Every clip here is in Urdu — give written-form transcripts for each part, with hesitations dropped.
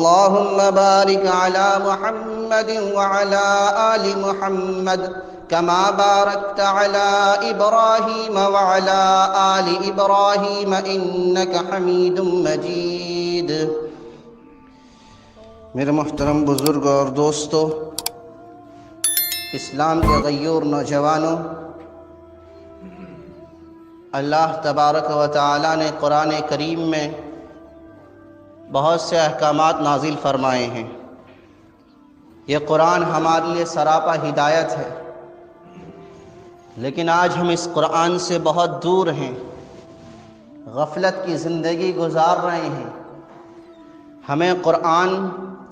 اللهم بارك على محمد وعلى آل محمد كما باركت على إبراهيم وعلى آل إبراهيم إنك حميد مجيد۔ میرے محترم بزرگ اور دوستو، اسلام کے غیور نوجوانوں، اللہ تبارک و تعالی نے قرآن کریم میں بہت سے احکامات نازل فرمائے ہیں۔ یہ قرآن ہمارے لیے سراپا ہدایت ہے، لیکن آج ہم اس قرآن سے بہت دور ہیں، غفلت کی زندگی گزار رہے ہیں۔ ہمیں قرآن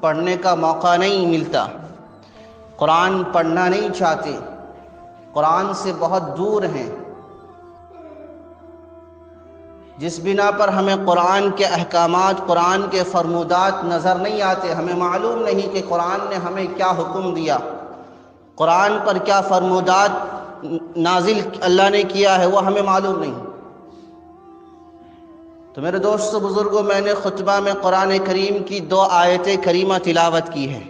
پڑھنے کا موقع نہیں ملتا، قرآن پڑھنا نہیں چاہتے، قرآن سے بہت دور ہیں، جس بنا پر ہمیں قرآن کے احکامات، قرآن کے فرمودات نظر نہیں آتے۔ ہمیں معلوم نہیں کہ قرآن نے ہمیں کیا حکم دیا، قرآن پر کیا فرمودات نازل اللہ نے کیا ہے، وہ ہمیں معلوم نہیں۔ تو میرے دوستو بزرگوں، میں نے خطبہ میں قرآن کریم کی 2 آیت کریمہ تلاوت کی ہے۔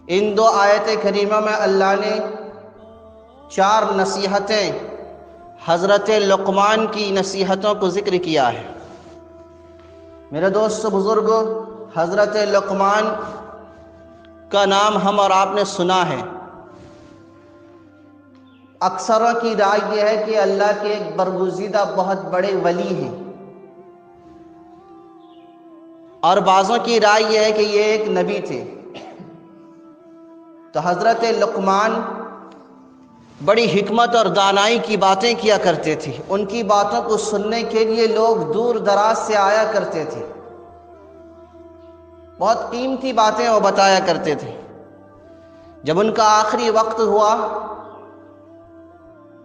ان 2 آیت کریمہ میں اللہ نے 4 نصیحتیں، حضرت لقمان کی نصیحتوں کو ذکر کیا ہے۔ میرے دوستو بزرگوں، حضرت لقمان کا نام ہم اور آپ نے سنا ہے۔ اکثروں کی رائے یہ ہے کہ اللہ کے ایک برگزیدہ بہت بڑے ولی ہیں، اور بعضوں کی رائے یہ ہے کہ یہ ایک نبی تھے۔ تو حضرت لقمان بڑی حکمت اور دانائی کی باتیں کیا کرتے تھے، ان کی باتوں کو سننے کے لیے لوگ دور دراز سے آیا کرتے تھے، بہت قیمتی باتیں وہ بتایا کرتے تھے۔ جب ان کا آخری وقت ہوا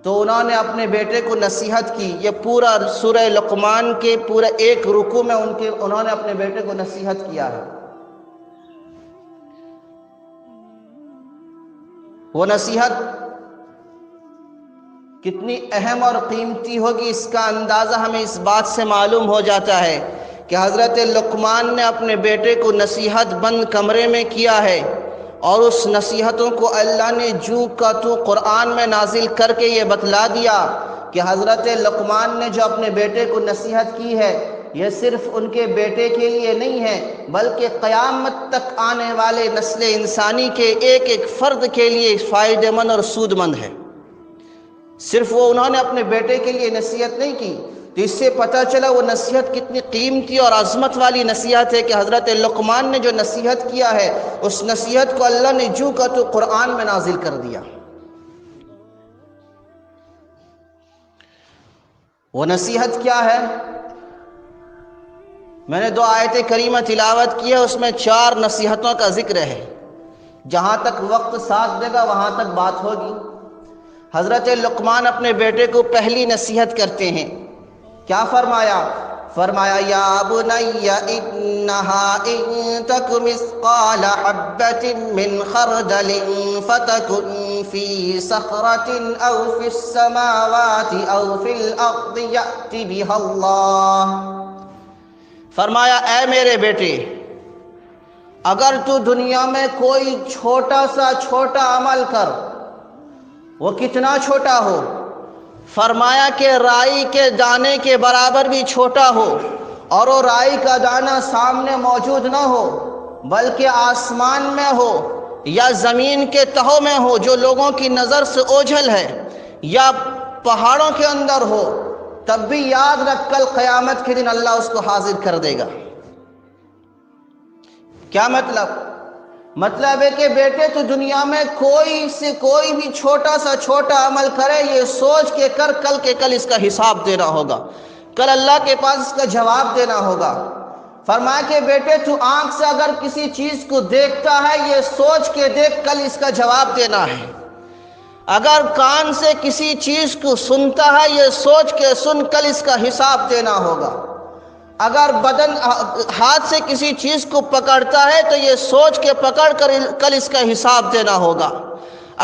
تو انہوں نے اپنے بیٹے کو نصیحت کی۔ یہ پورا سورہ لقمان کے پورے ایک رکوع میں انہوں نے اپنے بیٹے کو نصیحت کیا ہے۔ وہ نصیحت کتنی اہم اور قیمتی ہوگی، اس کا اندازہ ہمیں اس بات سے معلوم ہو جاتا ہے کہ حضرت لقمان نے اپنے بیٹے کو نصیحت بند کمرے میں کیا ہے، اور اس نصیحتوں کو اللہ نے جو کا تو قرآن میں نازل کر کے یہ بتلا دیا کہ حضرت لقمان نے جو اپنے بیٹے کو نصیحت کی ہے، یہ صرف ان کے بیٹے کے لیے نہیں ہے، بلکہ قیامت تک آنے والے نسل انسانی کے ایک ایک فرد کے لیے فائدہ مند اور سود مند ہے۔ صرف وہ انہوں نے اپنے بیٹے کے لیے نصیحت نہیں کی، تو اس سے پتہ چلا وہ نصیحت کتنی قیمتی اور عظمت والی نصیحت ہے کہ حضرت لقمان نے جو نصیحت کیا ہے، اس نصیحت کو اللہ نے جو کا تو قرآن میں نازل کر دیا۔ وہ نصیحت کیا ہے؟ میں نے 2 آیت کریمہ تلاوت کی ہے، اس میں 4 نصیحتوں کا ذکر ہے۔ جہاں تک وقت ساتھ دے گا وہاں تک بات ہوگی۔ حضرت لقمان اپنے بیٹے کو پہلی نصیحت کرتے ہیں، کیا فرمایا؟ فرمایا یا بنی انہا ان تک مثقال حبۃ من خردل فتکن فی صخرۃ او فی السماوات او فی الارض یأت بہا اللہ۔ فرمایا اے میرے بیٹے، اگر تو دنیا میں کوئی چھوٹا سا چھوٹا عمل کر، وہ کتنا چھوٹا ہو، فرمایا کہ رائی کے دانے کے برابر بھی چھوٹا ہو، اور وہ رائی کا دانہ سامنے موجود نہ ہو بلکہ آسمان میں ہو یا زمین کے تہوں میں ہو جو لوگوں کی نظر سے اوجھل ہے، یا پہاڑوں کے اندر ہو، تب بھی یاد رکھ کل قیامت کے دن اللہ اس کو حاضر کر دے گا۔ کیا مطلب ہے کہ بیٹے تو دنیا میں کوئی بھی چھوٹا سا چھوٹا عمل کرے، یہ سوچ کے کر کل کے کل اس کا حساب دینا ہوگا، کل اللہ کے پاس اس کا جواب دینا ہوگا۔ فرمایا کہ بیٹے تو آنکھ سے اگر کسی چیز کو دیکھتا ہے، یہ سوچ کے دیکھ کل اس کا جواب دینا ہے۔ اگر کان سے کسی چیز کو سنتا ہے، یہ سوچ کے سن کل اس کا حساب دینا ہوگا۔ اگر ہاتھ سے کسی چیز کو پکڑتا ہے تو یہ سوچ کے پکڑ کر کل اس کا حساب دینا ہوگا۔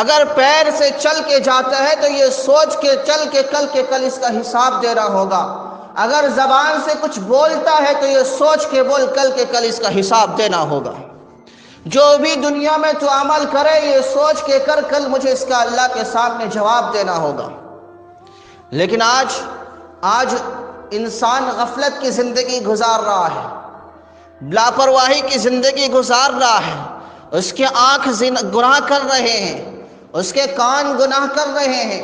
اگر پیر سے چل کے جاتا ہے تو یہ سوچ کے چل کے کل اس کا حساب دینا ہوگا۔ اگر زبان سے کچھ بولتا ہے تو یہ سوچ کے بول، کل کے کل اس کا حساب دینا ہوگا۔ جو بھی دنیا میں تو عمل کرے یہ سوچ کے کر، کل مجھے اس کا اللہ کے سامنے جواب دینا ہوگا۔ لیکن آج انسان غفلت کی زندگی گزار رہا ہے، لاپرواہی کی زندگی گزار رہا ہے۔ اس کے آنکھ گناہ کر رہے ہیں، اس کے کان گناہ کر رہے ہیں،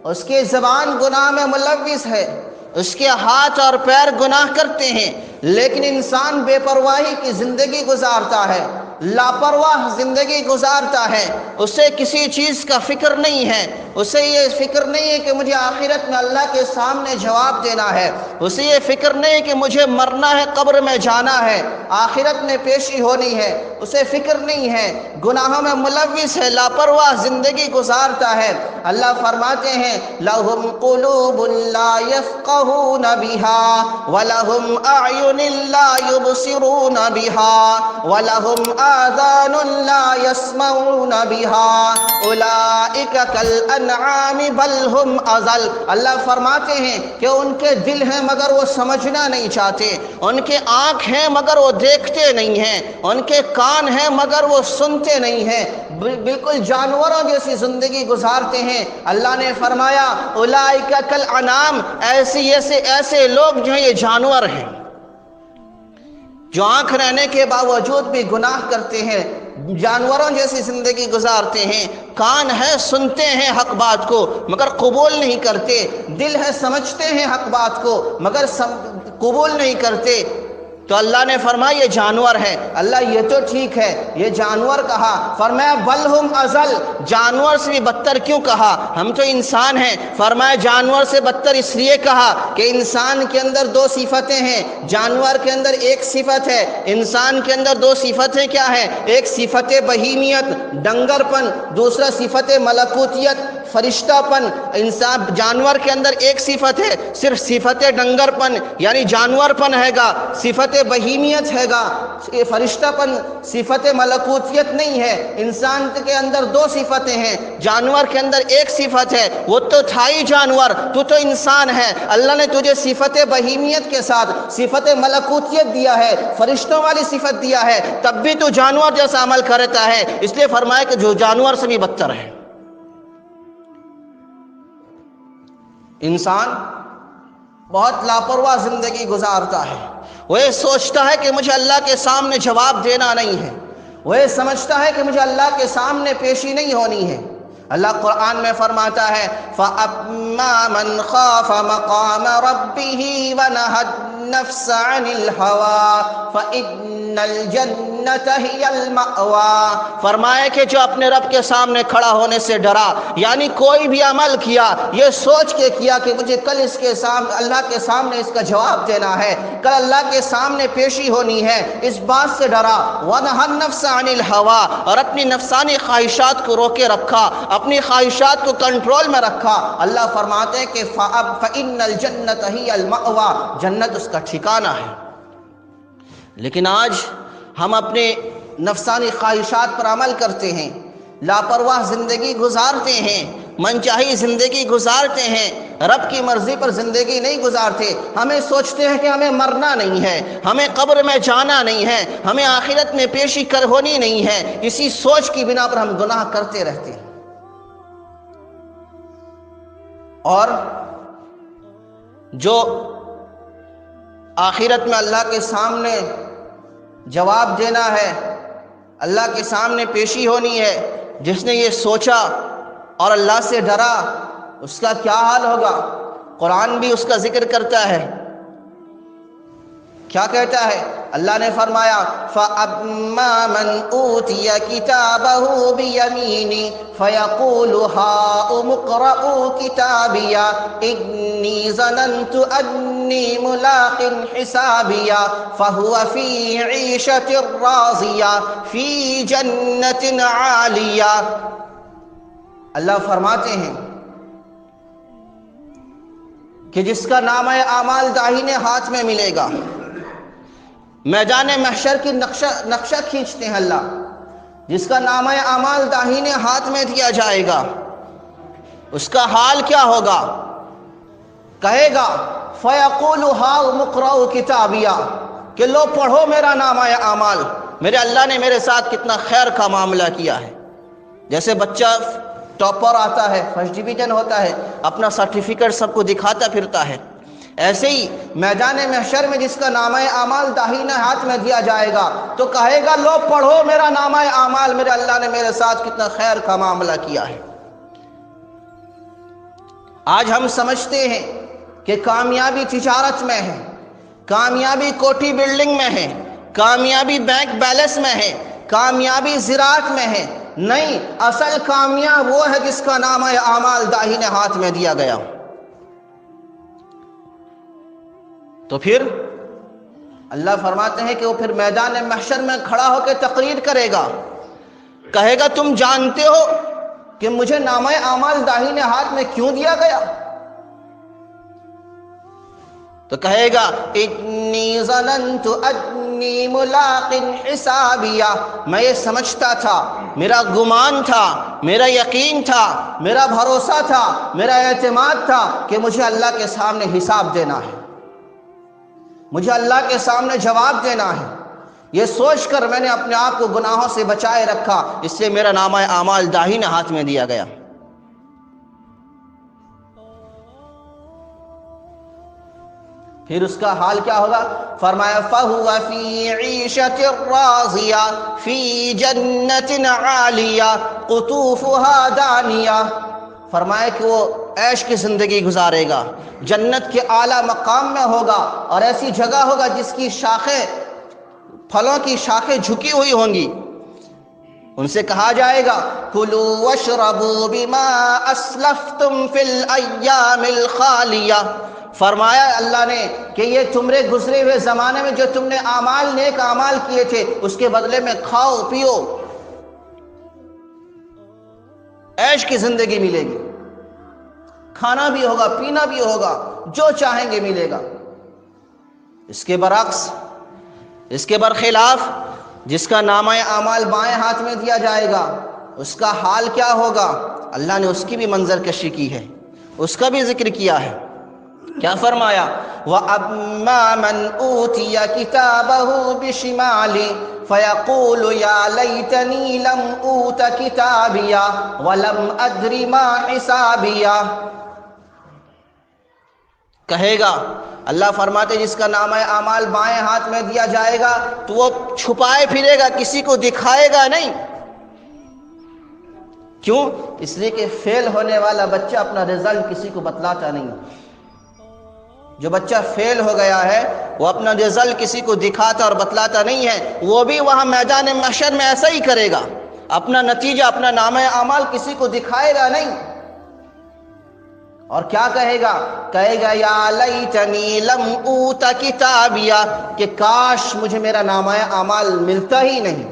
اس کی زبان گناہ میں ملوث ہے، اس کے ہاتھ اور پیر گناہ کرتے ہیں، لیکن انسان بے پرواہی کی زندگی گزارتا ہے، لاپرواہ زندگی گزارتا ہے۔ اسے کسی چیز کا فکر نہیں ہے، اسے یہ فکر نہیں ہے کہ مجھے آخرت میں اللہ کے سامنے جواب دینا ہے، اسے یہ فکر نہیں ہے کہ مجھے مرنا ہے، قبر میں جانا ہے، آخرت میں پیشی ہونی ہے، اسے فکر نہیں ہے، گناہوں میں ملوث ہے، لاپرواہ زندگی گزارتا ہے۔ اللہ فرماتے ہیں لَهُمْ قُلُوبٌ لَا يَفْقَهُونَ بِهَا وَلَهُمْ أَعْيُنٌ لَا يُبْصِرُونَ بِهَا وَلَهُمْ آذَانٌ لَا يَسْمَعُونَ بِهَا أُولَئِكَ كَالْأَنْعَامِ بَلْ هُمْ أَضَلُّ۔ اللہ فرماتے ہیں کہ ان کے دل ہیں مگر وہ سمجھنا نہیں چاہتے، ان کے آنکھ ہیں مگر وہ دیکھتے نہیں ہیں، ان کے کان ہیں مگر وہ سنتے نہیں ہیں، بالکل جانوروں جیسی زندگی گزارتے ہیں۔ اللہ نے فرمایا اولئک کالانعام، ایسے لوگ جو ہیں یہ جانور ہیں، جو آنکھ رہنے کے باوجود بھی گناہ کرتے ہیں، جانوروں جیسی زندگی گزارتے ہیں۔ کان ہے، سنتے ہیں حق بات کو مگر قبول نہیں کرتے، دل ہے، سمجھتے ہیں حق بات کو مگر قبول نہیں کرتے۔ تو اللہ نے فرمایا یہ جانور ہے۔ اللہ یہ تو ٹھیک ہے، یہ جانور کہا، فرمایا بل ہم اضل، جانور سے بھی بدتر کیوں کہا؟ ہم تو انسان ہیں۔ فرمایا جانور سے بدتر اس لیے کہا کہ انسان کے اندر دو صفتیں ہیں، جانور کے اندر ایک صفت ہے، انسان کے اندر دو صفتیں کیا ہیں؟ ایک صفت بہیمیت، ڈنگر پن، دوسرا صفت ملکوتیت، فرشتہ پن۔ جانور کے اندر ایک صفت ہے، صرف صفت ڈنگر پن یعنی جانور پن ہے گا، صفت بہیمیت ہے گا، فرشتہ پن صفت ملکوتیت نہیں ہے۔ انسان کے اندر دو صفتیں ہیں، جانور کے اندر ایک صفت ہے، وہ تو تھا ہی جانور، تو انسان ہے۔ اللہ نے تجھے صفت بہیمیت کے ساتھ صفت ملکوتیت دیا ہے، فرشتوں والی صفت دیا ہے، تب بھی تو جانور جیسا عمل کرتا ہے، اس لیے فرمایا کہ جو جانور سے بھی بدتر ہے۔ انسان بہت لاپرواہ زندگی گزارتا ہے، وہ یہ سوچتا ہے کہ مجھے اللہ کے سامنے جواب دینا نہیں ہے، وہ یہ سمجھتا ہے کہ مجھے اللہ کے سامنے پیشی نہیں ہونی ہے۔ اللہ قرآن میں فرماتا ہے فَأَمَّا مَنْ خَافَ مَقَامَ رَبِّهِ وَنَهَى النَّفْسَ عَنِ الْهَوَىٰ فَإِنَّ الْجَنَّةَ هِيَ الْمَأْوَىٰ۔ فرمایا کہ جو اپنے رب کے سامنے کھڑا ہونے سے ڈرا، یعنی کوئی بھی عمل کیا یہ سوچ کے کیا کہ مجھے کل اس کے سامنے اللہ کے سامنے اس کا جواب دینا ہے، کل اللہ کے سامنے پیشی ہونی ہے، اس بات سے ڈرا۔ وَنَهَى النَّفْسَ عَنِ الْهَوَىٰ، اور اپنی نفسانی خواہشات کو روکے رکھا، اپنی خواہشات کو کنٹرول میں رکھا۔ اللہ فرماتے ہیں کہ فَإِنَّ الْجَنَّةَ هِيَ الْمَأْوَىٰ، جنت اس کا ٹھکانہ ہے۔ لیکن آج ہم اپنے نفسانی خواہشات پر عمل کرتے ہیں، لاپرواہ زندگی گزارتے ہیں، من چاہی زندگی گزارتے ہیں، رب کی مرضی پر زندگی نہیں گزارتے۔ ہمیں سوچتے ہیں کہ ہمیں مرنا نہیں ہے، ہمیں قبر میں جانا نہیں ہے، ہمیں آخرت میں پیشی ہونی نہیں ہے، اسی سوچ کی بنا پر ہم گناہ کرتے رہتے ہیں۔ اور جو آخرت میں اللہ کے سامنے جواب دینا ہے، اللہ کے سامنے پیشی ہونی ہے، جس نے یہ سوچا اور اللہ سے ڈرا اس کا کیا حال ہوگا؟ قرآن بھی اس کا ذکر کرتا ہے، کیا کہتا ہے؟ اللہ نے فرمایا فَأَمَّا مَنْ أُوتِيَ كِتَابَهُ بِيَمِينِهِ فَيَقُولُ هَاؤُمُ اقْرَءُوا كِتَابِيَهْ إِنِّي ظَنَنْتُ أَنِّي مُلَاقٍ حِسَابِيَهْ فَهُوَ فِي عِيشَةٍ رَاضِيَةٍ فِي جَنَّةٍ عَالِيَةٍ۔ اللہ فرماتے ہیں کہ جس کا نامہ اعمال داہنے ہاتھ میں ملے گا، میدان محشر کی نقشہ کھینچتے ہیں اللہ، جس کا نامہ اعمال داہنے ہاتھ میں دیا جائے گا، اس کا حال کیا ہوگا؟ کہے گا فیقول ہاؤم اقرؤ کتابیہ، کہ لو پڑھو میرا نامہ اعمال، میرے اللہ نے میرے ساتھ کتنا خیر کا معاملہ کیا ہے۔ جیسے بچہ ٹاپر آتا ہے، فرسٹ ڈویژن ہوتا ہے، اپنا سرٹیفکیٹ سب کو دکھاتا پھرتا ہے، ایسے ہی میدان محشر میں جس کا نامہ اعمال داہنے ہاتھ میں دیا جائے گا تو کہے گا لو پڑھو میرا نامہ اعمال، میرے اللہ نے میرے ساتھ کتنا خیر کا معاملہ کیا ہے۔ آج ہم سمجھتے ہیں کہ کامیابی تجارت میں ہے، کامیابی کوٹھی بلڈنگ میں ہے، کامیابی بینک بیلنس میں ہے، کامیابی زراعت میں ہے۔ نہیں، اصل کامیاب وہ ہے جس کا نامہ اعمال داہنے ہاتھ میں دیا گیا۔ تو پھر اللہ فرماتے ہیں کہ وہ پھر میدان محشر میں کھڑا ہو کے تقریر کرے گا، کہے گا تم جانتے ہو کہ مجھے نامہ اعمال داہنے ہاتھ میں کیوں دیا گیا؟ تو کہے گا انی ظننت انی ملاق حسابیہ، میں یہ سمجھتا تھا، میرا گمان تھا، میرا یقین تھا، میرا بھروسہ تھا، میرا اعتماد تھا کہ مجھے اللہ کے سامنے حساب دینا ہے، مجھے اللہ کے سامنے جواب دینا ہے۔ یہ سوچ کر میں نے اپنے آپ کو گناہوں سے بچائے رکھا، اس لیے میرا نامہ اعمال داہنے ہاتھ میں دیا گیا۔ پھر اس کا حال کیا ہوگا؟ فرمایا فَهُوَ فِي عِيشَةٍ رَاضِيَةٍ فِي جَنَّةٍ عَالِيَةٍ قُطُوفُهَا دَانِيَةٍ، فرمایا کہ وہ عیش کی زندگی گزارے گا، جنت کے اعلیٰ مقام میں ہوگا، اور ایسی جگہ ہوگا جس کی شاخیں، پھلوں کی شاخیں جھکی ہوئی ہوں گی۔ ان سے کہا جائے گا کُلُوا وَاشْرَبُوا بِمَا أَسْلَفْتُمْ فِي الْأَيَّامِ الْخَالِيَةِ، فرمایا اللہ نے کہ یہ تمہارے گزرے ہوئے زمانے میں جو تم نے نیک اعمال کیے تھے اس کے بدلے میں کھاؤ پیو، عیش کی زندگی ملے گی، کھانا بھی ہوگا، پینا بھی ہوگا، جو چاہیں گے ملے گا۔ اس کے برعکس، اس کے برخلاف جس کا نامہ اعمال بائیں ہاتھ میں دیا جائے گا اس کا حال کیا ہوگا؟ اللہ نے اس کی بھی منظر کشی کی ہے، اس کا بھی ذکر کیا ہے۔ کیا فرمایا؟ وَأَمَّا مَنْ أُوتِيَ كِتَابَهُ بِشِمَالِهِ فَيَقُولُ يَا لَيْتَنِي لَمْ أُوتَ كِتَابِيَهْ وَلَمْ أَدْرِ مَا حِسَابِيَهْ، کہے گا، اللہ فرماتے جس کا نامہ اعمال بائیں ہاتھ میں دیا جائے گا تو وہ چھپائے پھرے گا، کسی کو دکھائے گا نہیں۔ کیوں؟ اس لیے کہ فیل ہونے والا بچہ اپنا رزلٹ کسی کو بتلاتا نہیں۔ جو بچہ فیل ہو گیا ہے وہ اپنا رزلٹ کسی کو دکھاتا اور بتلاتا نہیں ہے، وہ بھی وہاں میدان محشر میں ایسا ہی کرے گا، اپنا نتیجہ، اپنا نامہ اعمال کسی کو دکھائے گا نہیں۔ اور کیا کہے گا؟ کہے گا یا لیتنی لم اوت کتابیہ، کہ کاش مجھے میرا نامہ اعمال ملتا ہی نہیں،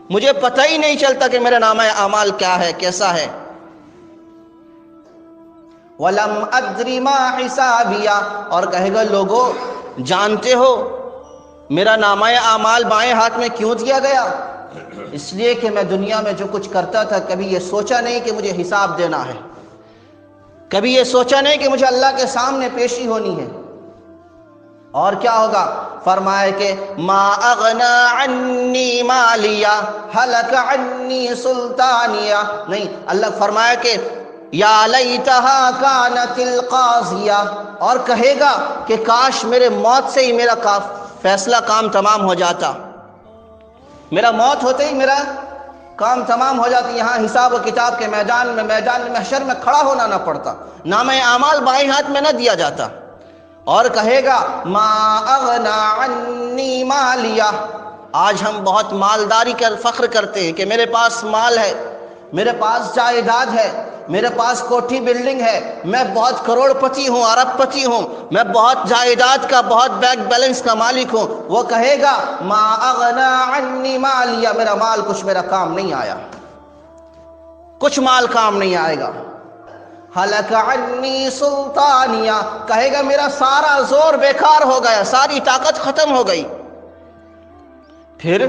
مجھے پتہ ہی نہیں چلتا کہ میرا نامہ اعمال کیا ہے، کیسا ہے۔ وَلَمْ أَدْرِ مَا حِسَابِيَهْ، اور کہے گا لوگو جانتے ہو میرا نامہ اعمال بائیں ہاتھ میں کیوں دیا گیا؟ اس لیے کہ میں دنیا میں جو کچھ کرتا تھا کبھی یہ سوچا نہیں کہ مجھے حساب دینا ہے، کبھی یہ سوچا نہیں کہ مجھے اللہ کے سامنے پیشی ہونی ہے۔ اور کیا ہوگا؟ فرمائے کہ ما اغنا عنی مالیہ ہلک عنی سلطانیہ، نہیں، اللہ فرمایا کہ یا لیتہا کانت القاضیہ، اور کہے گا کہ کاش میرے موت سے ہی میرا فیصلہ کام تمام ہو جاتا، میرا موت ہوتے ہی میرا کام تمام ہو جاتا، یہاں حساب و کتاب کے میدان محشر میں کھڑا ہونا نہ پڑتا، نامہ اعمال بائیں ہاتھ میں نہ دیا جاتا۔ اور کہے گا ما اغنا عنی مالیہ، آج ہم بہت مالداری کر فخر کرتے ہیں کہ میرے پاس مال ہے، میرے پاس جائیداد ہے، میرے پاس کوٹھی بلڈنگ ہے، میں بہت کروڑ پتی ہوں، ارب پتی ہوں، میں بہت جائیداد کا، بہت بینک بیلنس کا مالک ہوں۔ وہ کہے گا ما اغنا عنی مالیہ، میرا مال کچھ میرا کام نہیں آیا، کچھ مال کام نہیں آئے گا۔ ہلک عنی سلطانیہ، کہے گا میرا سارا زور بیکار ہو گیا، ساری طاقت ختم ہو گئی۔ پھر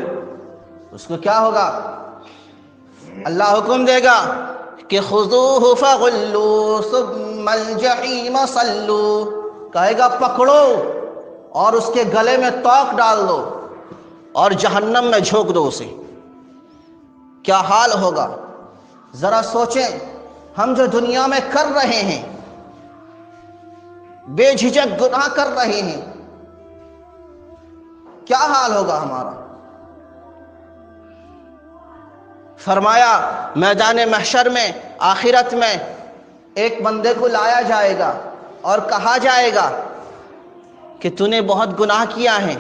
اس کو کیا ہوگا؟ اللہ حکم دے گا کہ خذوہ فغلوہ ثم الجحیم صلوہ، کہے گا پکڑو اور اس کے گلے میں توق ڈال دو اور جہنم میں جھونک دو اسے۔ کیا حال ہوگا؟ ذرا سوچیں، ہم جو دنیا میں کر رہے ہیں، بے جھجک گناہ کر رہے ہیں، کیا حال ہوگا ہمارا؟ فرمایا میدان محشر میں، آخرت میں ایک بندے کو لایا جائے گا اور کہا جائے گا کہ تو نے بہت گناہ کیا ہے،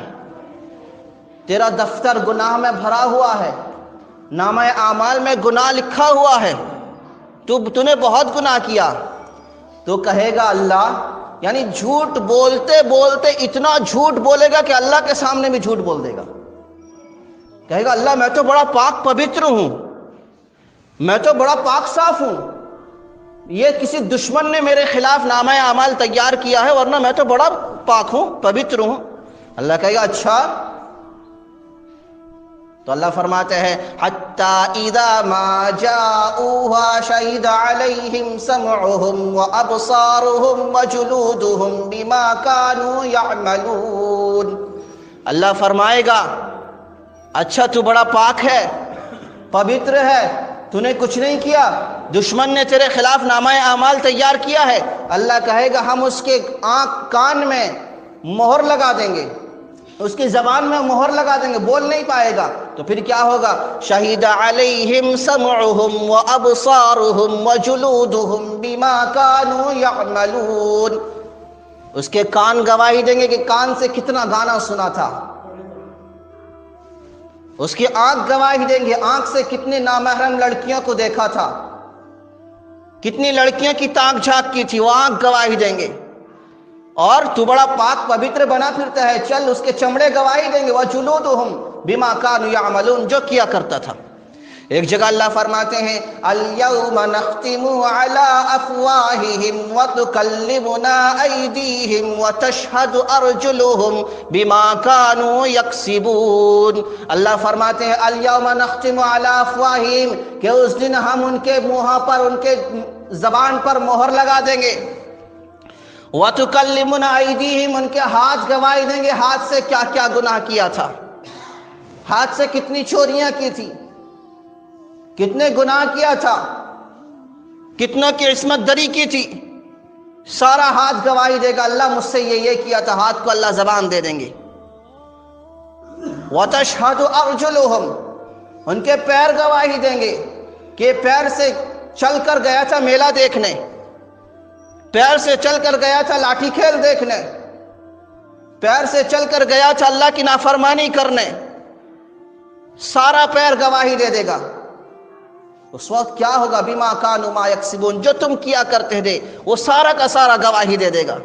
تیرا دفتر گناہ میں بھرا ہوا ہے، نامہ اعمال میں گناہ لکھا ہوا ہے، تو نے بہت گناہ کیا۔ تو کہے گا اللہ، یعنی جھوٹ بولتے بولتے اتنا جھوٹ بولے گا کہ اللہ کے سامنے بھی جھوٹ بول دے گا۔ کہے گا اللہ میں تو بڑا پاک پوتر ہوں، میں تو بڑا پاک صاف ہوں، یہ کسی دشمن نے میرے خلاف نامہ اعمال تیار کیا ہے، ورنہ میں تو بڑا پاک ہوں، پوتر ہوں۔ اللہ کہے گا اچھا؟ تو اللہ فرماتے ہیں حتی اذا ما جاؤوها شہد علیہم سمعہم وابصارہم وجلودہم بما كانوا یعملون۔ اللہ فرمائے گا اچھا تو بڑا پاک ہے، پوتر ہے، تو نے کچھ نہیں کیا، دشمن نے تیرے خلاف نامہ اعمال تیار کیا ہے۔ اللہ کہے گا ہم اس کے آنکھ کان میں مہر لگا دیں گے، اس کی زبان میں مہر لگا دیں گے، بول نہیں پائے گا۔ تو پھر کیا ہوگا؟ شہید علیہم سمعہم وابصارہم وجلودہم بما كانوا یعملون۔ اس کے کان گواہی دیں گے کہ کان سے کتنا گانا سنا تھا، اس کی آنکھ گواہی دیں گے آنکھ سے کتنے نامحرم لڑکیوں کو دیکھا تھا، کتنی لڑکیوں کی تاک جھانک کی تھی، وہ آنکھ گواہی دیں گے۔ اور تو بڑا پاک پوتر بنا پھرتا ہے، چل اس کے چمڑے گواہی دیں گے، وَجُلُودُهُمْ بِمَا كَانُوا يَعْمَلُونَ، جو کیا کرتا تھا۔ ایک جگہ اللہ فرماتے ہیں الْيَوْمَ نَخْتِمُ عَلَىٰ أَفْوَاهِهِمْ وَتُكَلِّمُنَا أَيْدِيهِمْ وَتَشْهَدُ أَرْجُلُهُمْ بِمَا كَانُوا يَكْسِبُونَ۔ اللہ فرماتے ہیں الْيَوْمَ نَخْتِمُ عَلَىٰ أَفْوَاهِهِمْ، کہ اس دن ہم ان کے منہ پر، ان کے زبان پر مہر لگا دیں گے۔ وَتُكَلِّمُنَا أَيْدِيهِمْ، ان کے ہاتھ گواہی دیں گے ہاتھ سے کیا کیا گناہ کیا تھا، ہاتھ سے کتنی چوریاں کی تھی، کتنے گناہ کیا تھا، کتنوں کی عصمت دری کی تھی، سارا ہاتھ گواہی دے گا اللہ مجھ سے یہ کیا تھا، ہاتھ کو اللہ زبان دے دیں گے۔ وَتَشْهَدُ أَرْجُلُهُمْ، ان کے پیر گواہی دیں گے کہ پیر سے چل کر گیا تھا میلہ دیکھنے، پیر سے چل کر گیا تھا لاٹھی کھیل دیکھنے، پیر سے چل کر گیا تھا اللہ کی نافرمانی کرنے، سارا پیر گواہی دے دے گا۔ اس وقت کیا ہوگا؟ بِمَا كَانُوا مَا يَكْسِبُونَ، جو تم کیا کرتے تھے وہ سارا کا سارا گواہی دے دے گا۔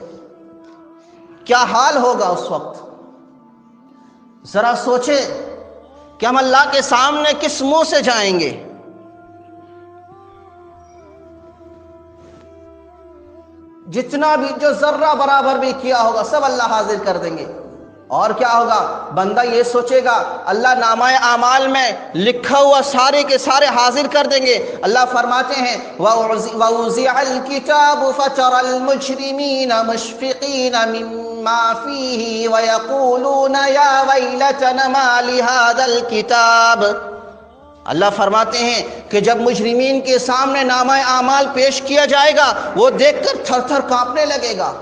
کیا حال ہوگا اس وقت؟ ذرا سوچیں کہ ہم اللہ کے سامنے کس منہ سے جائیں گے؟ جتنا بھی، جو ذرہ برابر بھی کیا ہوگا سب اللہ حاضر کر دیں گے۔ اور کیا ہوگا؟ بندہ یہ سوچے گا اللہ نامہ اعمال میں لکھا ہوا سارے کے سارے حاضر کر دیں گے۔ اللہ فرماتے ہیں وَوُزِعَ الْكِتَابُ فَتَرَى الْمُجْرِمِينَ مُشْفِقِينَ مِمَّا فِيهِ وَيَقُولُونَ يَا وَيْلَتَنَا مَا لِهَذَا الْكِتَابِ۔ اللہ فرماتے ہیں کہ جب مجرمین کے سامنے نامہ اعمال پیش کیا جائے گا وہ دیکھ کر تھر تھر کانپنے لگے گا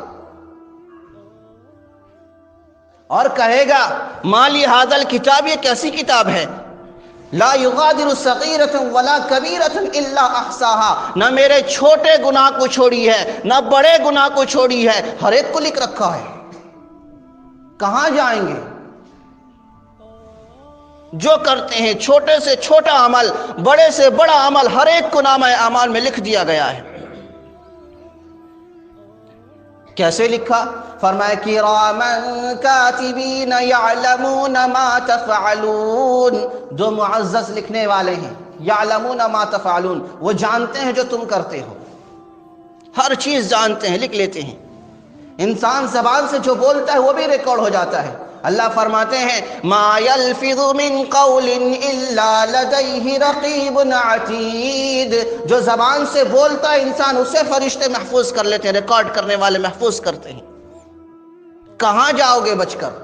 اور کہے گا ما لِهَذَا الْكِتَابِ، یہ کیسی کتاب ہے، لا يغادر صغیرۃ ولا کبیرۃ الا احصاها، نہ میرے چھوٹے گناہ کو چھوڑی ہے نہ بڑے گناہ کو چھوڑی ہے، ہر ایک کو لکھ رکھا ہے۔ کہاں جائیں گے؟ جو کرتے ہیں چھوٹے سے چھوٹا عمل، بڑے سے بڑا عمل، ہر ایک کو نامہ اعمال میں لکھ دیا گیا ہے۔ کیسے لکھا؟ فرمایا کِرَامًا کاتبین یعلمون ما تفعلون، جو معزز لکھنے والے ہیں، یعلمون ما تفعلون، وہ جانتے ہیں جو تم کرتے ہو، ہر چیز جانتے ہیں، لکھ لیتے ہیں۔ انسان زبان سے جو بولتا ہے وہ بھی ریکارڈ ہو جاتا ہے۔ اللہ فرماتے ہیں ما یلفظ من قول الا لدیہ رقیب عتید، جو زبان سے بولتا ہے انسان اسے فرشتے محفوظ کر لیتے ہیں، ریکارڈ کرنے والے محفوظ کرتے ہیں۔ کہاں جاؤ گے بچ کر؟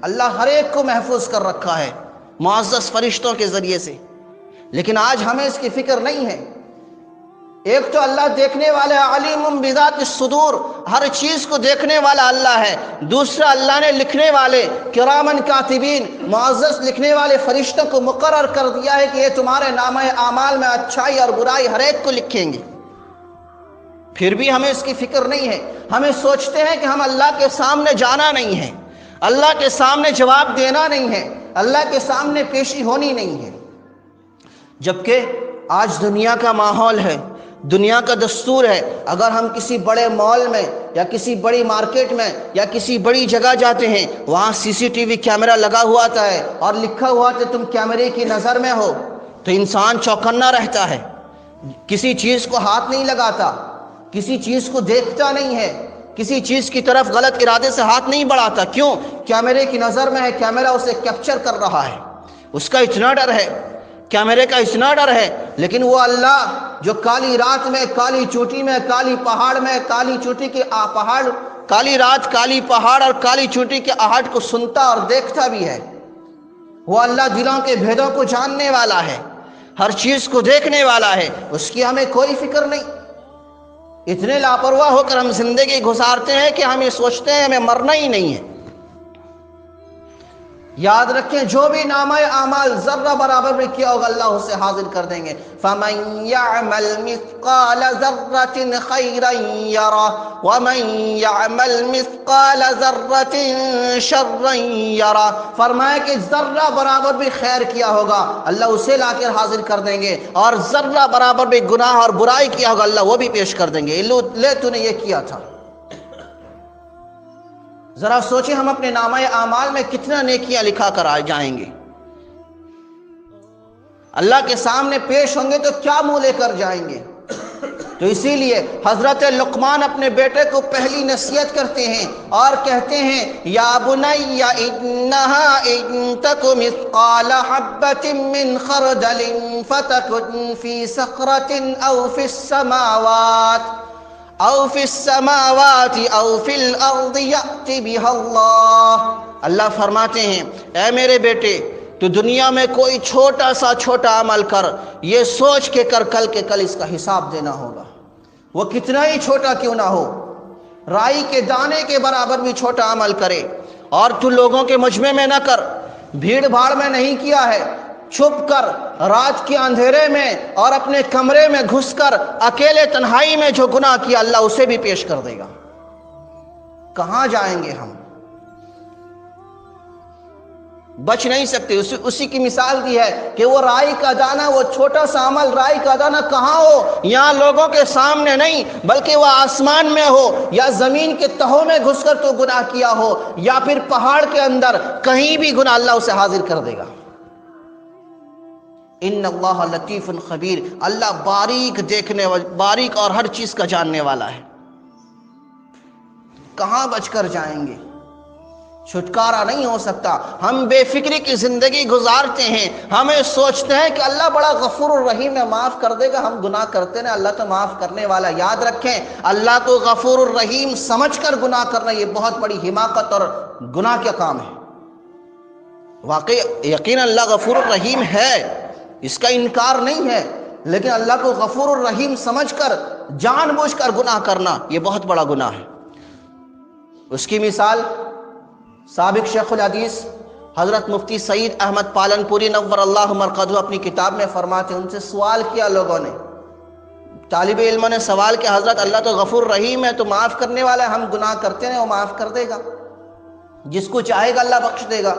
اللہ ہر ایک کو محفوظ کر رکھا ہے معزز فرشتوں کے ذریعے سے، لیکن آج ہمیں اس کی فکر نہیں ہے۔ ایک تو اللہ دیکھنے والا ہے، علیم بذات الصدور، ہر چیز کو دیکھنے والا اللہ ہے۔ دوسرا، اللہ نے لکھنے والے کرامن کاتبین، معزز لکھنے والے فرشتوں کو مقرر کر دیا ہے کہ یہ تمہارے نامہ اعمال میں اچھائی اور برائی ہر ایک کو لکھیں گے۔ پھر بھی ہمیں اس کی فکر نہیں ہے۔ ہمیں سوچتے ہیں کہ ہم اللہ کے سامنے جانا نہیں ہے، اللہ کے سامنے جواب دینا نہیں ہے، اللہ کے سامنے پیشی ہونی نہیں ہے۔ جبکہ آج دنیا کا ماحول ہے، دنیا کا دستور ہے، اگر ہم کسی بڑے مال میں یا کسی بڑی مارکیٹ میں یا کسی بڑی جگہ جاتے ہیں، وہاں CCTV کیمرہ لگا ہوا ہوتا ہے اور لکھا ہوا کہ تم کیمرے کی نظر میں ہو، تو انسان چوکنا رہتا ہے، کسی چیز کو ہاتھ نہیں لگاتا، کسی چیز کو دیکھتا نہیں ہے، کسی چیز کی طرف غلط ارادے سے ہاتھ نہیں بڑھاتا۔ کیوں؟ کیمرے کی نظر میں ہے، کیمرہ اسے کیپچر کر رہا ہے، اس کا اتنا ڈر ہے، کیمرے کا اتنا ڈر ہے۔ لیکن وہ اللہ جو کالی رات میں، کالی چوٹی میں، کالی پہاڑ میں، کالی چوٹی کے پہاڑ، کالی رات، کالی پہاڑ اور کالی چوٹی کے آہٹ کو سنتا اور دیکھتا بھی ہے، وہ اللہ دلوں کے بھیدوں کو جاننے والا ہے، ہر چیز کو دیکھنے والا ہے، اس کی ہمیں کوئی فکر نہیں۔ اتنے لاپرواہ ہو کر ہم زندگی گزارتے ہیں کہ ہم یہ سوچتے ہیں ہمیں مرنا ہی نہیں ہے۔ یاد رکھیں، جو بھی نامہ اعمال ذرہ برابر بھی کیا ہوگا اللہ اسے حاضر کر دیں گے۔ فَمَن يَعْمَلْ مِثْقَالَ ذَرَّةٍ خَيْرًا يَرَهُ وَمَن يَعْمَلْ مِثْقَالَ ذَرَّةٍ شَرًّا يَرَهُ، فرمایا کہ ذرہ برابر بھی خیر کیا ہوگا اللہ اسے لا کر حاضر کر دیں گے، اور ذرہ برابر بھی گناہ اور برائی کیا ہوگا اللہ وہ بھی پیش کر دیں گے، لے تو نے یہ کیا تھا۔ ذرا سوچیں ہم اپنے نامہ اعمال میں کتنا نیکیاں لکھا کر آ جائیں گے، اللہ کے سامنے پیش ہوں گے تو کیا منہ لے کر جائیں گے۔ تو اسی لیے حضرت لقمان اپنے بیٹے کو پہلی نصیحت کرتے ہیں اور کہتے ہیں، یا بنی انہا ان تک مثقال حبۃ من خردل فتکن فی صخرۃ او فی السماوات او فی السماوات او فی الارض یأت بها اللہ۔ اللہ فرماتے ہیں، اے میرے بیٹے، تو دنیا میں کوئی چھوٹا سا چھوٹا عمل کر، یہ سوچ کے کر کل کے کل اس کا حساب دینا ہوگا، وہ کتنا ہی چھوٹا کیوں نہ ہو، رائی کے دانے کے برابر بھی چھوٹا عمل کرے، اور تو لوگوں کے مجمع میں نہ کر، بھیڑ بھاڑ میں نہیں کیا ہے، چھپ کر رات کے اندھیرے میں اور اپنے کمرے میں گھس کر اکیلے تنہائی میں جو گناہ کیا اللہ اسے بھی پیش کر دے گا۔ کہاں جائیں گے ہم؟ بچ نہیں سکتے۔ اسی کی مثال دی ہے کہ وہ رائی کا دانہ، وہ چھوٹا سا عمل رائی کا دانہ کہاں ہو، یہاں لوگوں کے سامنے نہیں بلکہ وہ آسمان میں ہو، یا زمین کے تہوں میں گھس کر تو گناہ کیا ہو، یا پھر پہاڑ کے اندر، کہیں بھی گناہ اللہ اسے حاضر کر دے گا۔ ان اللہ لطیف خبیر، اللہ باریک دیکھنے والا، باریک اور ہر چیز کا جاننے والا ہے۔ کہاں بچ کر جائیں گے؟ چھٹکارا نہیں ہو سکتا۔ ہم بے فکری کی زندگی گزارتے ہیں، ہمیں سوچتے ہیں کہ اللہ بڑا غفور الرحیم ہے، معاف کر دے گا، ہم گناہ کرتے ہیں، اللہ تو معاف کرنے والا۔ یاد رکھیں، اللہ کو غفور الرحیم سمجھ کر گناہ کرنا یہ بہت بڑی حماقت اور گناہ کا کام ہے۔ واقعی یقین اللہ غفور الرحیم ہے، اس کا انکار نہیں ہے، لیکن اللہ کو غفور الرحیم سمجھ کر جان بوجھ کر گناہ کرنا یہ بہت بڑا گناہ ہے۔ اس کی مثال سابق شیخ الحدیث حضرت مفتی سعید احمد پالن پوری نور اللہ مرقدہ اپنی کتاب میں فرماتے ہیں، ان سے سوال کیا لوگوں نے، طالب علموں نے سوال کیا، حضرت اللہ تو غفور رحیم ہے، تو معاف کرنے والا ہے، ہم گناہ کرتے ہیں وہ معاف کر دے گا، جس کو چاہے گا اللہ بخش دے گا۔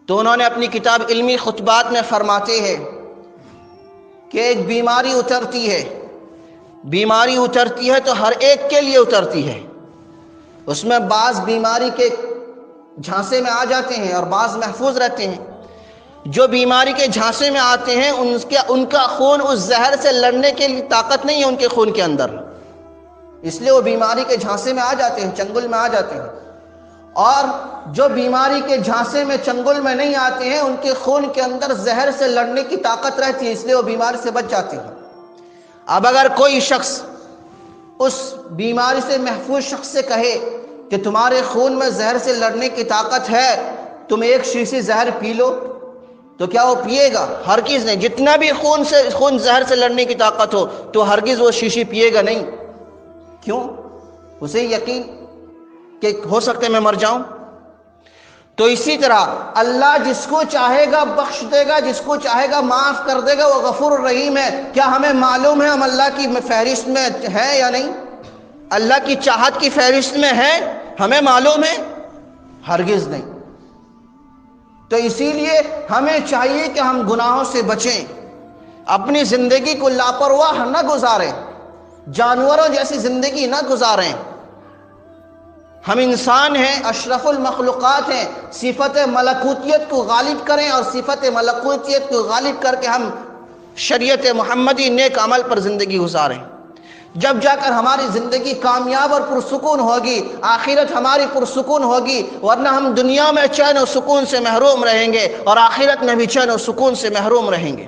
تو انہوں نے اپنی کتاب علمی خطبات میں فرماتے ہیں کہ ایک بیماری اترتی ہے، بیماری اترتی ہے تو ہر ایک کے لیے اترتی ہے، اس میں بعض بیماری کے جھانسے میں آ جاتے ہیں اور بعض محفوظ رہتے ہیں۔ جو بیماری کے جھانسے میں آتے ہیں ان کا خون اس زہر سے لڑنے کے لیے طاقت نہیں ہے ان کے خون کے اندر، اس لیے وہ بیماری کے جھانسے میں آ جاتے ہیں، چنگل میں آ جاتے ہیں۔ اور جو بیماری کے جھانسے میں چنگل میں نہیں آتے ہیں ان کے خون کے اندر زہر سے لڑنے کی طاقت رہتی ہے، اس لیے وہ بیماری سے بچ جاتے ہیں۔ اب اگر کوئی شخص اس بیماری سے محفوظ شخص سے کہے کہ تمہارے خون میں زہر سے لڑنے کی طاقت ہے، تم ایک شیشی زہر پی لو، تو کیا وہ پیے گا؟ ہرگز نہیں۔ جتنا بھی خون زہر سے لڑنے کی طاقت ہو تو ہرگز وہ شیشی پیے گا نہیں۔ کیوں؟ اسے یقین کہ ہو سکتا ہے میں مر جاؤں۔ تو اسی طرح اللہ جس کو چاہے گا بخش دے گا، جس کو چاہے گا معاف کر دے گا، وہ غفور الرحیم ہے۔ کیا ہمیں معلوم ہے ہم اللہ کی فہرست میں ہیں یا نہیں؟ اللہ کی چاہت کی فہرست میں ہے؟ ہمیں معلوم ہے؟ ہرگز نہیں۔ تو اسی لیے ہمیں چاہیے کہ ہم گناہوں سے بچیں، اپنی زندگی کو لاپرواہ نہ گزاریں، جانوروں جیسی زندگی نہ گزاریں۔ ہم انسان ہیں، اشرف المخلوقات ہیں، صفت ملکوتیت کو غالب کریں اور صفت ملکوتیت کو غالب کر کے ہم شریعت محمدی نیک عمل پر زندگی گزاریں، جب جا کر ہماری زندگی کامیاب اور پرسکون ہوگی، آخرت ہماری پرسکون ہوگی، ورنہ ہم دنیا میں چین و سکون سے محروم رہیں گے اور آخرت میں بھی چین و سکون سے محروم رہیں گے۔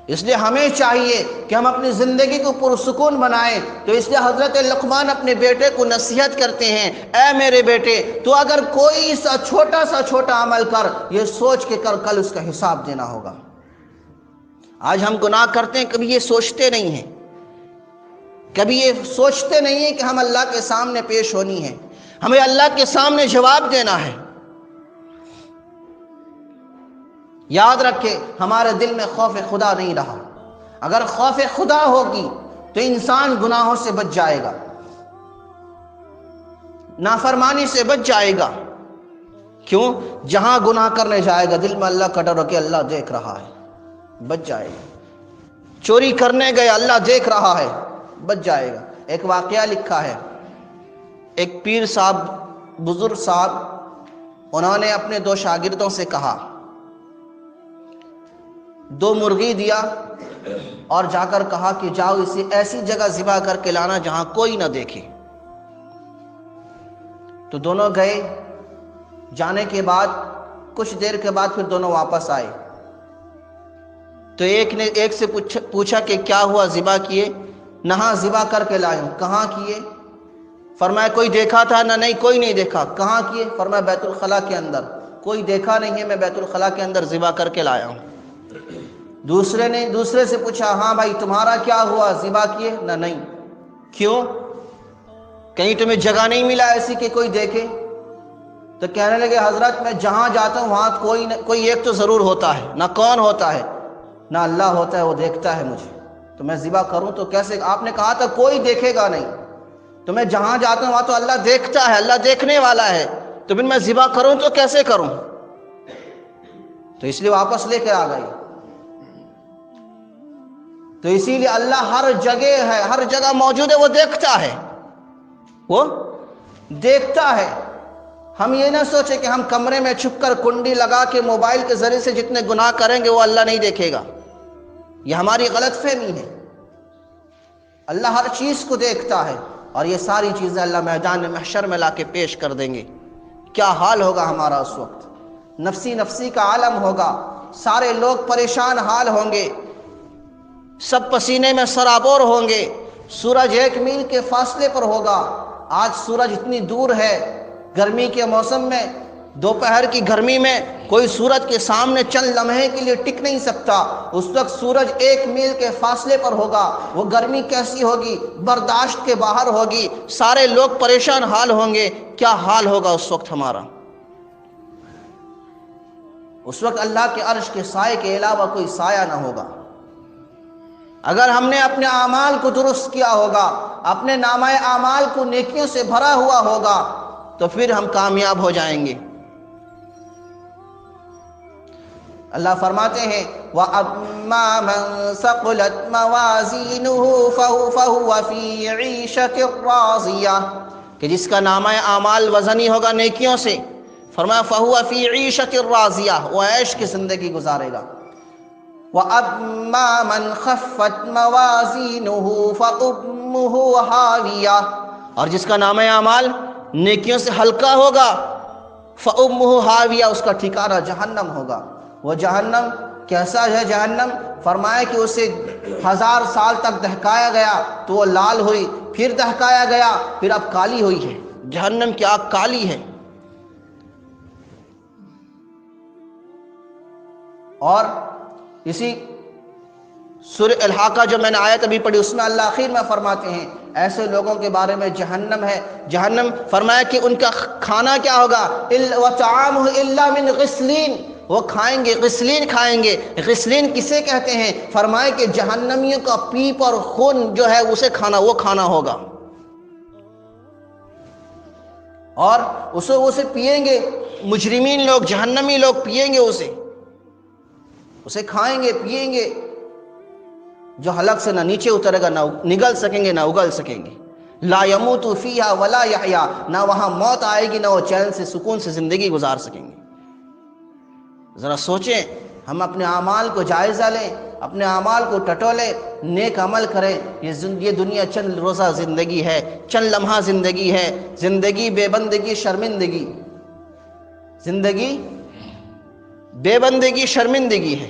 اس لیے ہمیں چاہیے کہ ہم اپنی زندگی کو پرسکون بنائیں۔ تو اس لیے حضرت لقمان اپنے بیٹے کو نصیحت کرتے ہیں، اے میرے بیٹے، تو اگر کوئی سا چھوٹا عمل کر، یہ سوچ کے کر، کل اس کا حساب دینا ہوگا۔ آج ہم گناہ کرتے ہیں، کبھی یہ سوچتے نہیں ہیں، کبھی یہ سوچتے نہیں ہیں کہ ہم اللہ کے سامنے پیش ہونی ہے، ہمیں اللہ کے سامنے جواب دینا ہے۔ یاد رکھے ہمارے دل میں خوف خدا نہیں رہا۔ اگر خوف خدا ہوگی تو انسان گناہوں سے بچ جائے گا، نافرمانی سے بچ جائے گا۔ کیوں؟ جہاں گناہ کرنے جائے گا دل میں اللہ کا ڈر ہو کہ اللہ دیکھ رہا ہے، بچ جائے گا۔ چوری کرنے گئے، اللہ دیکھ رہا ہے، بچ جائے گا۔ ایک واقعہ لکھا ہے، ایک پیر صاحب، بزرگ صاحب، انہوں نے اپنے 2 شاگردوں سے کہا، 2 مرغی دیا اور جا کر کہا کہ جاؤ اسے ایسی جگہ ذبح کر کے لانا جہاں کوئی نہ دیکھے۔ تو دونوں گئے، جانے کے بعد کچھ دیر کے بعد پھر دونوں واپس آئے۔ تو ایک نے ایک سے پوچھا کہ کیا ہوا، ذبح کیے؟ نہاں ذبح کر کے لائے ہوں۔ کہاں کیے؟ فرمایا کوئی دیکھا تھا؟ نہ نہیں کوئی نہیں دیکھا۔ کہاں کیے؟ فرمایا بیت الخلاء کے اندر۔ کوئی دیکھا نہیں ہے، میں بیت الخلاء کے اندر ذبح کر کے لایا ہوں۔ دوسرے سے پوچھا، ہاں بھائی تمہارا کیا ہوا، ذبح کیے؟ نہ نہیں۔ کیوں؟ کہیں تمہیں جگہ نہیں ملا ایسی کہ کوئی دیکھے؟ تو کہنے لگے حضرت میں جہاں جاتا ہوں وہاں کوئی ایک تو ضرور ہوتا ہے، نہ کون ہوتا ہے نہ اللہ ہوتا ہے، وہ دیکھتا ہے مجھے، تو میں ذبح کروں تو کیسے؟ آپ نے کہا تھا کوئی دیکھے گا نہیں، تو میں جہاں جاتا ہوں وہاں تو اللہ دیکھتا ہے، اللہ دیکھنے والا ہے، تو پھر میں ذبح کروں تو کیسے کروں؟ تو اس لیے واپس لے کے آ گئی۔ تو اسی لیے اللہ ہر جگہ ہے، ہر جگہ موجود ہے، وہ دیکھتا ہے، وہ دیکھتا ہے۔ ہم یہ نہ سوچیں کہ ہم کمرے میں چھپ کر کنڈی لگا کے موبائل کے ذریعے سے جتنے گناہ کریں گے وہ اللہ نہیں دیکھے گا، یہ ہماری غلط فہمی ہے۔ اللہ ہر چیز کو دیکھتا ہے، اور یہ ساری چیزیں اللہ میدان محشر میں لا کے پیش کر دیں گے۔ کیا حال ہوگا ہمارا اس وقت؟ نفسی کا عالم ہوگا، سارے لوگ پریشان حال ہوں گے، سب پسینے میں سرابور ہوں گے، سورج 1 میل کے فاصلے پر ہوگا۔ آج سورج اتنی دور ہے، گرمی کے موسم میں، دوپہر کی گرمی میں کوئی سورج کے سامنے چند لمحے کے لیے ٹک نہیں سکتا۔ اس وقت سورج 1 میل کے فاصلے پر ہوگا، وہ گرمی کیسی ہوگی، برداشت کے باہر ہوگی، سارے لوگ پریشان حال ہوں گے۔ کیا حال ہوگا اس وقت ہمارا؟ اس وقت اللہ کے عرش کے سائے کے علاوہ کوئی سایہ نہ ہوگا۔ اگر ہم نے اپنے اعمال کو درست کیا ہوگا، اپنے نامہ اعمال کو نیکیوں سے بھرا ہوا ہوگا، تو پھر ہم کامیاب ہو جائیں گے۔ اللہ فرماتے ہیں وَأَمَّا مَن ثَقُلَتْ مَوَازِينُهُ فَهُوَ فِي عِيشَةٍ رَاضِيَةٍ، کہ جس کا نامہ اعمال وزنی ہوگا نیکیوں سے، فرمایا فَهُوَ فِي عِيشَةٍ رَاضِيَةٍ، وہ عیش کی زندگی گزارے گا۔ وَأَمَّا مَنْ خَفَّتْ مَوَازِينُهُ فَأُمُّهُ هَاوِيَةٌ، اور جس کا نامہ اعمال نیکیوں سے ہلکا ہوگا، فَأُمُّهُ هَاوِيَةٌ، اس کا ٹھکانہ جہنم ہوگا۔ وہ جہنم کیسا ہے جہنم؟ فرمایا کہ اسے 1000 سال تک دہکایا گیا تو وہ لال ہوئی، پھر دہکایا گیا، پھر اب کالی ہوئی ہے۔ جہنم کی آگ کالی ہے۔ اور اسی سورہ الحاقہ جو میں نے آیت ابھی پڑھی، اس میں اللہ آخر میں فرماتے ہیں ایسے لوگوں کے بارے میں جہنم ہے، جہنم فرمایا کہ ان کا کھانا کیا ہوگا؟ وَطَعَامُهُ إِلَّا مِنْ غِسْلِينَ، وہ کھائیں گے، غسلین کھائیں گے۔ غسلین کسے کہتے ہیں؟ فرمایا کہ جہنمیوں کا پیپ اور خون جو ہے اسے کھانا، وہ کھانا ہوگا، اور اسے پیئیں گے مجرمین لوگ، جہنمی لوگ پیئیں گے اسے کھائیں گے، پیئیں گے، جو حلق سے نہ نیچے اترے گا، نہ نگل سکیں گے، نہ اگل سکیں گے۔ لا يموت فیہا ولا یحیا، نہ وہاں موت آئے گی، نہ وہ چین سے سکون سے زندگی گزار سکیں گے۔ ذرا سوچیں، ہم اپنے اعمال کو جائزہ لیں، اپنے اعمال کو ٹٹولیں، نیک عمل کریں۔ یہ دنیا چند روزہ زندگی ہے، چند لمحہ زندگی ہے، زندگی بے بندگی شرمندگی، زندگی بے بندگی شرمندگی ہے،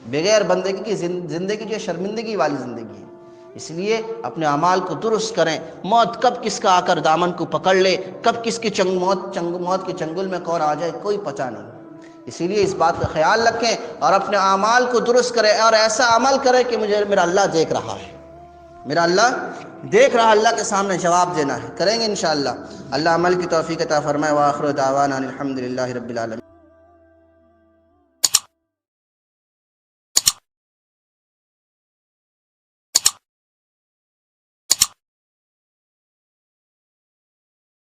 بغیر بندگی کی زندگی جو شرمندگی والی زندگی ہے۔ اس لیے اپنے اعمال کو درست کریں۔ موت کب کس کا آ کر دامن کو پکڑ لے، کب کس کی موت کے چنگل میں کون آ جائے، کوئی پتہ نہیں۔ اسی لیے اس بات کا خیال رکھیں اور اپنے اعمال کو درست کریں، اور ایسا عمل کریں کہ میرا اللہ دیکھ رہا ہے، میرا اللہ دیکھ رہا، اللہ کے سامنے جواب دینا ہے۔ کریں گے انشاءاللہ۔ اللہ عمل کی توفیق عطا فرمائے۔ وآخر دعوانا الحمدللہ رب العالمین۔